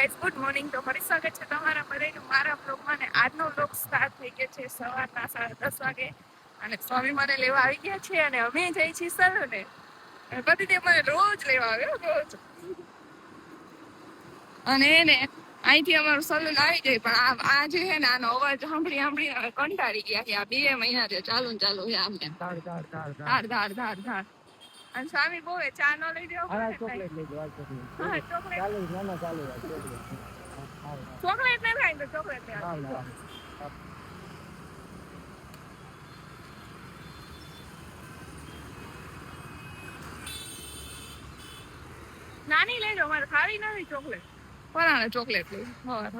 Guys, good morning. તો ફરી સ્વાગત છે તમારા બધાનું મારા બ્લોગમાં. ને આજનો બ્લોગ સ્ટાર્ટ થઈ ગયો છે સવારના 10:30 વાગે અને સ્વામી મને લેવા આવી ગયા છે અને અમે જઈ છીએ સલૂને. પતિ તે મને રોજ લેવા આવ્યો રોજ, અને એને અહીંથી અમારું સલૂન આવી જાય, પણ આ જે છે ને આનો અવાજ સાંભળી કંટાળી ગયા છે. આ 2 મહિના છે ચાલુ ને ચાલુ છે આમને ધાડ ધાડ ધાડ ધાડ. અને સ્વામી બહુ ચા નો લઈ દેવો પડે. ચોકલેટ લઈ દેવા. હા, ચોકલેટ ચાલુ નાના ચાલુ ચોકલેટ ને ખાઈ તો ચોકલેટ લેવા. નાની લેજો, મારે ખાવી નથી ચોકલેટ. પરાણે ચોકલેટ લઈ હવાર.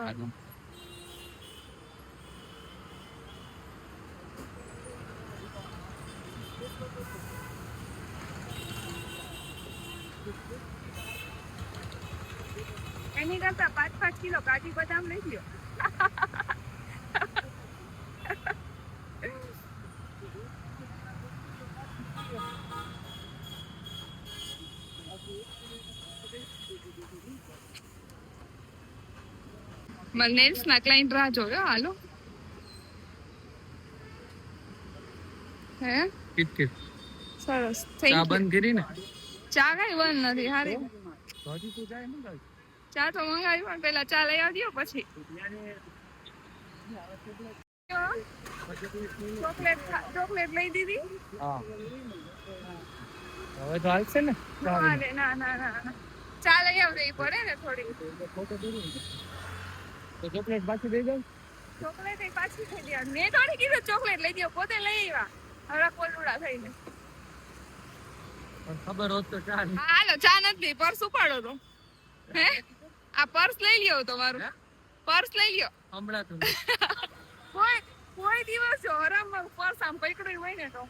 એની કરતા 5-5 કિલો કાજુ બદામ લઈ લ્યો. મારા નેલ્સ ના ક્લાયન્ટ રાહ જોયો. હાલો હે સરસ. ચા બંધ કરી ને? ચા કઈ બંધ નથી. હારી ચા તો મંગાવી, પણ પેલા ચા લઈ આવજો પછી ચોકલેટ લઈ દીધી. હવે તો હાલશે ને? ના ચા લઈ આવવી પડે ને થોડી. તો ચોકલેટ પાછી દઈ દઉં? ચોકલેટ પાછી થઈ ગયા. મેં થોડી કીધું ચોકલેટ લઈ દો, પોતે લઈ આવ્યા. હવે કોલુડા થઈને ખબર હોત તો ચા. હાલો, ચા નથી, પર્સ ઉપાડો તો. હે આ પર્સ લઈ લ્યો તમારું. પર્સ લઈ લ્યો હમણાં તો. કોઈ દિવસ આરામમાં પર્સ આમ પકડ્યું હોય ને તો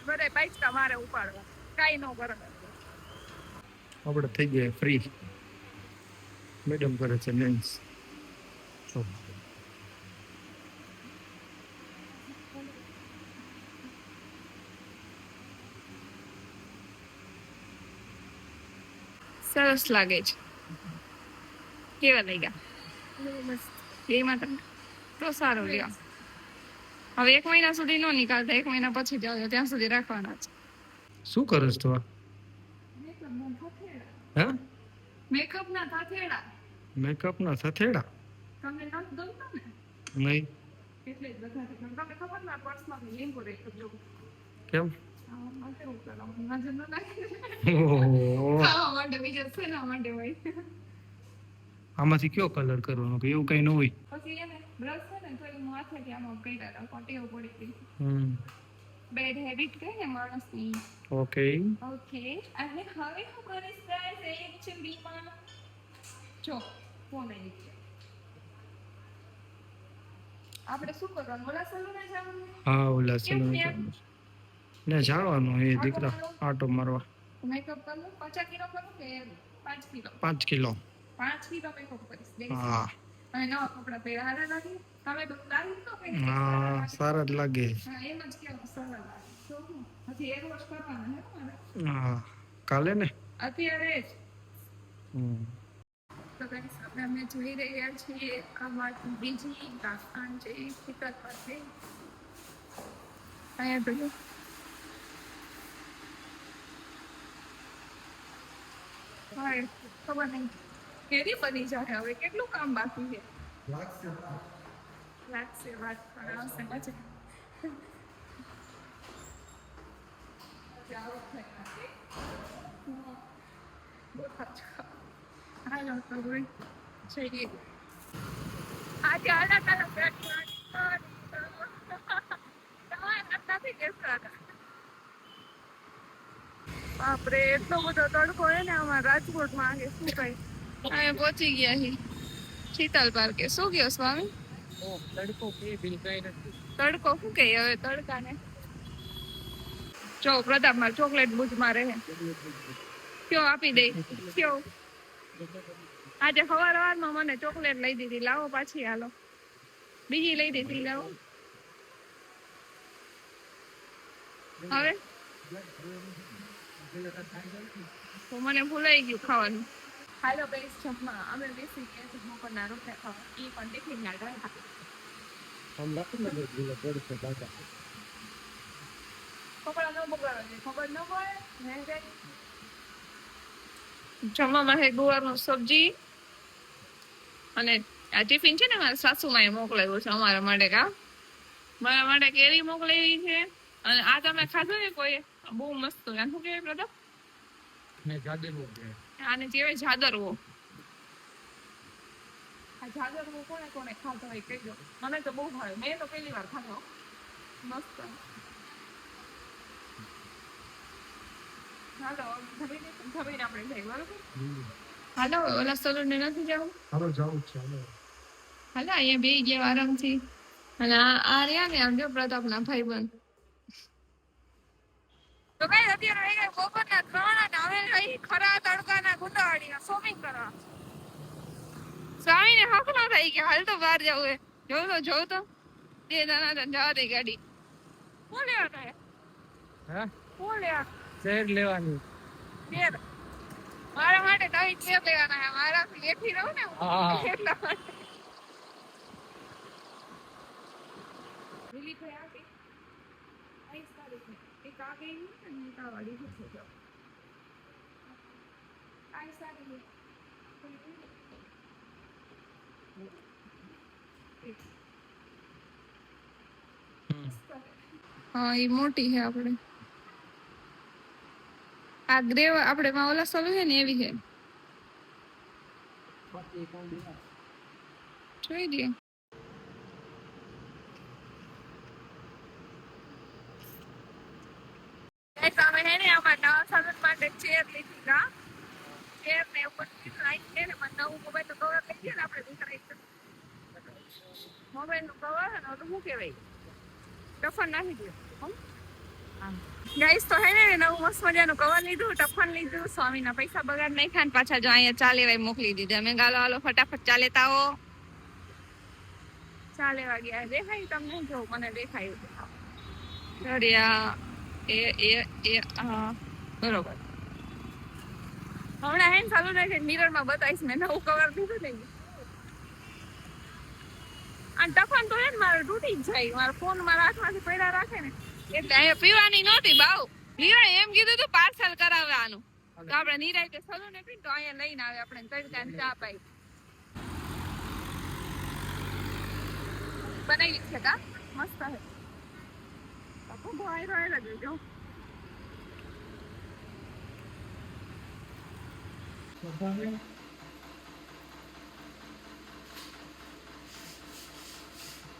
બધા પૈસા મારે ઉપાડવા, કઈ ન કરે. આપણે થઈ ગયા ફ્રી. મેડમ કરે છે લેન્સ. સરસ લાગે છે. કેવા લાગ્યા? એમાં તમને તો સારું લ્યો. હવે 1 મહિના સુધી નો નીકાળતા, 1 મહિના પછી જાવ ત્યાં સુધી રાખવાના છે. શું કરસ તો? મેકઅપ ના થથેડા. મેકઅપ ના થથેડા તમને ન ગમતા ને? નહીં એટલે જ બધા તમને ખબર ના પર્સમાં લીંબુ રેખજો. કેમ? આમાંથી કયો કલર કરવાનો? એવું કઈ ન હોય. પછી એને બ્રશ છે ને થોડી માથેથી આમાં કર્યા પટીઓ પડી ગઈ. બેડ હેબિટ કહે ને માણસની. ઓકે અને હવે હું કરીશ ગાઈસ એકચ્યુઅલીમાં જો ફોન આવી છે. આપણે શું કરવાનું? ઓલા સલૂને જવાનું? હા, ઓલા સલૂને જવાનું ને જવાનું એ દીકરા આટો મારવા. મેકઅપ કરવું 50 કિલો કરું કે 5 કિલો? 5 કિલો. 5 કિલો મેકઅપ કરીશ. હા. અને નવા કપડા પહેરા હારા લાગે. તમે તો લાગે તો કઈ. હા, સારા જ લાગે. હા, એમ જ કેવું સારા લાગે. તો પછી એક વર્ષ કરવાના હે મારે. હા, કાલે ને? અત્યારે જ. તો ગાઈસ અમે જોઈ રહ્યા છીએ અમારી બીજી દાસ્તાન છે શીતલ પાસે. અહીંયા તો હા, ખબર નહીં કેરી બની જાય. હવે કેટલું કામ બાકી છે? લાગશે વાત પણ આવશે પછી. હાલો તો ભાઈ જઈએ. આજે અલગ નથી કેતા. બાપરે, એટલો બધો તડકો હોય ને અમારા રાજકોટમાં. કે શું કઈ અમે પહોંચી ગયા છીએ શીતલ પાર્કે. શું કયો સ્વામી? તડકો કે બિલ કઈ નથી. તડકો શું કે હવે તડકાને? જો પ્રતાપ માર ચોકલેટ બુજમાં રહે. કયો આપી દે? કયો આજે સવારમાં મને ચોકલેટ લઈ દીધી. લાવો પાછી. હાલો બીજી લઈ દીધી. લાવો હવે તો મને ભૂલાઈ ગયું ખાવાનું. હાલો ગાઈસ જમવા અમે બેસી ગયા છે બપોરના રોટલા ખાવા. એ પણ ટિફિન ના ડાળા. કપડા ન બગાડો છે ખબર ન પડે. જમવામાં છે ગુવારનું સબ્જી અને આ ટિફિન છે ને મારા સાસુમાએ મોકલાવ્યું છે અમારા માટે. મારા માટે કેરી મોકલાવી છે અને આ તમે ખાધું ને કોઈ બહુ મસ્ત હોય. શું કહેવાય પ્રતાપ? આને કહેવાય જાદરવો. આ જાદરવો કોને કોને ખાધો હોય કહી દો. મને તો બહુ ભાવે. મેં તો પહેલી વાર ખાધો. મસ્ત. હાલો જમીને આપણે જઈએ બરોબર. હાલો ઓલા સલૂન ને નથી જવું? હાલો જવું છે. હાલો અહીંયા બે ગયા આરામથી. અને આ રહ્યા ને આમ જો પ્રતાપના ભાઈબંધ. તો કઈ અત્યારે આવી ગયા બપોરના 3 અને હવે અહીં ખરા તડકાના ગુંદાવાડીમાં શોપિંગ કરવા. સ્વામીને હક ન થાય કે હાલ તો બહાર જવું હે. જોઉં તો બે દાના જવા દે ગાડી. શું લેવાના હે? હે શું લેવા? શેર લેવાની. શેર મારા માટે નવી શેર લેવાના હે. મારા બેઠી રહું ને એટલા માટે. લીલી થઈ આપી. આઈ સારી છે. એક આ ગઈ ને નીતાવાળી છે જો. આઈ સારી છે. હા એ મોટી છે આપણે. આ ગ્રે આપણે માં ઓલા સલુ છે ને એવી છે. જોઈ દે. તમે હે ને આમાં નવા સાધન માટે ચેર લીધી કા ચેર ને ઉપર લાઈટ છે ને મને નવું મોબાઈલ નું કવર લઈ ગયા ને આપણે દીકરા મોબાઈલ નું કવર ને તો શું કહેવાય ટફન નાખી દો. ગાઈસ તો હે ને નવું મસ્ત મજાનું કવર લીધું, ટફન લીધું, સ્વામીના પૈસા બગાડ નાખ્યા ને પાછા જો અહીંયા ચા લેવાય મોકલી દીધા. મેં ગાલો હાલો ફટાફટ ચા લેતા આવો. ચા લેવા ગયા. દેખાય તમને? જો મને દેખાયું. દરિયા બરોબર. હમણાં હેન ચાલુ રહે છે મિરર માં બતાવીશ મેં નવું કવર લીધું ને. અને ટફન તો હે ને મારે તૂટી જ જાય. મારો ફોન મારા હાથમાંથી પડ્યા રાખે ને એટલે અહીંયા પીવાની નહોતી બાવ. નીરાય એમ કીધું તું પાર્સલ કરાવવાનું તો આપણે નીરાય કે સલૂન ને પીને તો અહીંયા લઈને આવે આપણે તડકા ચા પાઈ બનાવી છે કા મસ્ત હે. આપો ભાઈ રોયલા જોજો.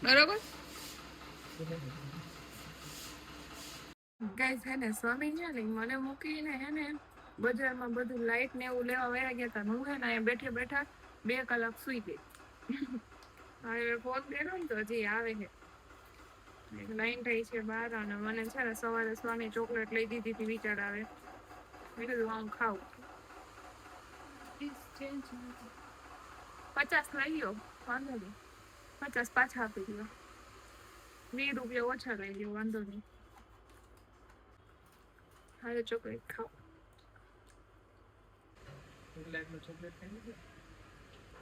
બરોબર ગાઈસ હે ને સ્વામી છે ને મને મૂકીને હે ને બજારમાં બધું લાઈટ ને એવું લેવા વયા ગયા હતા. હું હે ને અહીંયા બેઠે બેઠા 2 કલાક સુઈ ગઈ. હવે ફોન કર્યો ને તો હજી આવે છે. લાઈન થઈ છે બહાર અને મને છે ને સવારે સ્વામી ચોકલેટ લઈ દીધી હતી વિચાર આવે. મેં કીધું હું ખાઉં. 50 લઈ ગયો વાંધો નહીં. 50 પાછા આપી દો. 20 રૂપિયા ઓછા લઈ ગયો વાંધો નહીં. હારે ચોકલેટ ખાઓ.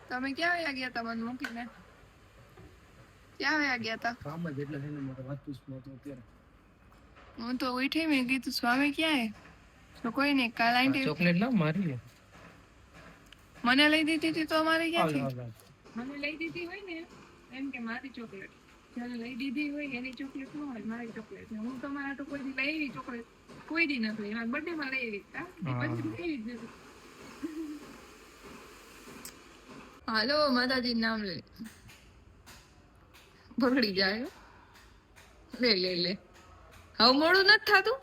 તમે ક્યાં વયા ગયા હતા મને મૂકીને? ક્યાં વયા ગયા હતા? કામ જ એટલે છે ને મારે વાતું જ નહોતું અત્યારે. હું તો ઉઠી મેં કીધું સ્વામી ક્યાં હે? તો કોઈ નહીં કાલ આંટી ચોકલેટ લાવ મારી લે. મને લઈ દીધી હતી તો અમારે ક્યાંથી? મને લઈ દીધી હોય ને એમ કે મારી ચોકલેટ જ્યારે લઈ દીધી હોય એની ચોકલેટ ન હોય મારી ચોકલેટ. હું તમારા તો કોઈ દી લઈ આવી ચોકલેટ કોઈ દી નથી. એમાં બર્થડે માં લઈ આવી પછી લઈ જ નથી. હાલો માતાજી નામ લે બગડી જાય. લે લે લે હવે મોડું નથી થતું.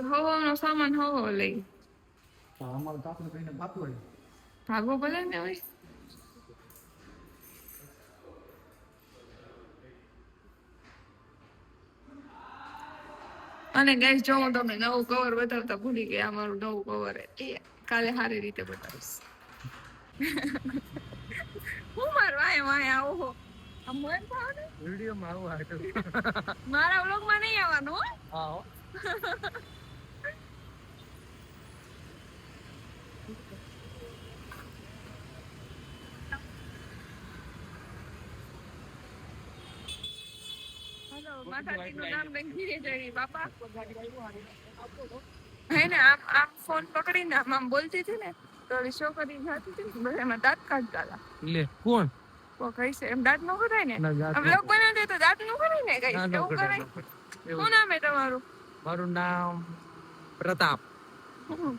હવાનો સામાન હવો લઈ ભાગો ભલે ને હવે. અને ગાઈસ જો હું તમને નવું કવર બતાવતા ભૂલી ગયા. અમારું નવું કવર એ કાલે સારી રીતે બતાવીશ. હું મારવા વાય આવો વિડીયો માં આવું મારા વ્લોગ માં નહીં આવવાનું. હાલો માતાજીનું નામ લઈને ધીરે જઈ બાપા. હે ને આમ આમ ફોન પકડીને આમ આમ બોલતી હતી ને તો ઓલી છોકરી જાતી હતી ને બધા એમાં દાંત કાઢતા હતા. લે કોણ? કો કઈ છે એમ દાંત નો કઢાય ને? ના, દાંત આમ નો લોક બનાવते તો દાંત નો કઢાય ને કઈ ના, ન એવું કઢાય, કરાય. ન કઢાય. શું નામ હે તમારું? મારું નામ પ્રતાપ. હમ.